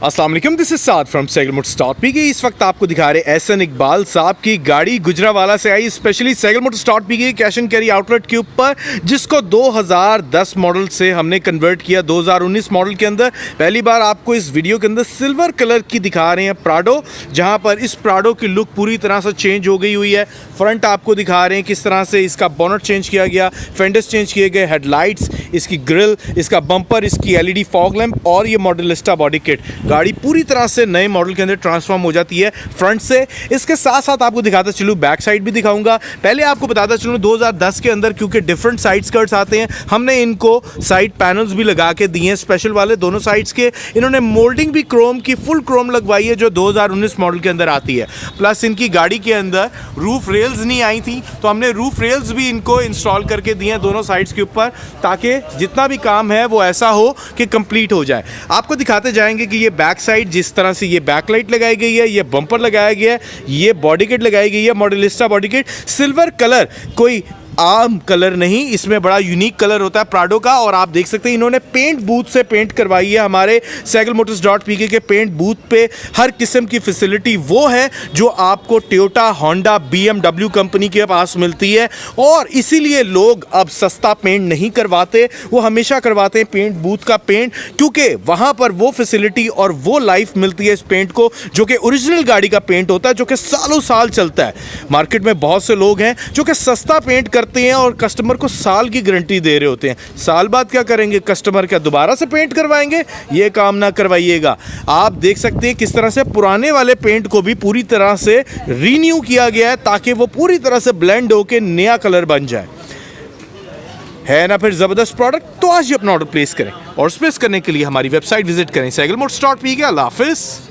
अस्सलाम वालेकुम, this is Saad from SehgalMotors.pk। इस वक्त आपको दिखा रहे एहसन इकबाल साहब की गाड़ी गुजरावाला से आई, specially SehgalMotors.pk cash and carry outlet के ऊपर, जिसको 2010 मॉडल से हमने कन्वर्ट किया 2019 मॉडल के अंदर। पहली बार आपको इस वीडियो के अंदर सिल्वर कलर की दिखा रहे हैं प्राडो, जहां पर इस प्राडो की लुक पूरी तरह से चेंज हो गई हुई है। फ्रंट आपको दिखा रहे हैं किस तरह से इसका बोनट चेंज किया गया, फेंडर्स चेंज किए गए, हेडलाइट्स, इसकी ग्रिल, इसका बम्पर, इसकी LED फॉग लैंप और ये मॉडलिस्टा बॉडी किट। गाड़ी पूरी तरह से नए मॉडल के अंदर ट्रांसफॉर्म हो जाती है फ्रंट से। इसके साथ साथ आपको दिखाता चलूँ, बैक साइड भी दिखाऊंगा। पहले आपको बताता चलूँ 2010 के अंदर क्योंकि डिफरेंट साइड स्कर्ट्स आते हैं, हमने इनको साइड पैनल्स भी लगा के दिए हैं स्पेशल वाले दोनों साइड्स के। इन्होंने मोल्डिंग भी क्रोम की फुल क्रोम लगवाई है जो 2019 मॉडल के अंदर आती है। प्लस इनकी गाड़ी के अंदर रूफ रेल्स नहीं आई थी, तो हमने रूफ रेल्स भी इनको इंस्टॉल करके दिए हैं दोनों साइड्स के ऊपर, ताकि जितना भी काम है वो ऐसा हो कि कंप्लीट हो जाए। आपको दिखाते जाएंगे कि ये बैक साइड जिस तरह से ये बैकलाइट लगाई गई है, ये बम्पर लगाया गया है, ये बॉडी किट लगाई गई है मॉडलिस्टा बॉडी किट। सिल्वर कलर कोई आम कलर नहीं, इसमें बड़ा यूनिक कलर होता है प्राडो का। और आप देख सकते हैं इन्होंने पेंट बूथ से पेंट करवाई है। हमारे SehgalMotors.pk के पेंट बूथ पे हर किस्म की फैसिलिटी वो है जो आपको टोयोटा, होंडा, BMW कंपनी के पास मिलती है। और इसीलिए लोग अब सस्ता पेंट नहीं करवाते, वो हमेशा करवाते हैं पेंट बूथ का पेंट, क्योंकि वहाँ पर वो फैसिलिटी और वो लाइफ मिलती है इस पेंट को, जो कि ओरिजिनल गाड़ी का पेंट होता है, जो कि सालों साल चलता है। मार्केट में बहुत से लोग हैं जो कि सस्ता पेंट करते हैं और कस्टमर को साल की गारंटी दे रहे होते हैं। साल बाद क्या करेंगे कस्टमर, क्या दोबारा से पेंट करवाएंगे? ये काम ना करवाइएगा। आप देख सकते हैं किस तरह से पुराने वाले पेंट को भी पूरी तरह से रीन्यू किया गया है, ताकि वो पूरी तरह से ब्लेंड होकर नया कलर बन जाए। है ना फिर जबरदस्त प्रोडक्ट? तो आज ही अपना ऑर्डर प्लेस करें और स्पेस करने के लिए हमारी वेबसाइट विजिट करें SehgalMotors.pk। अल्लाह हाफिज़।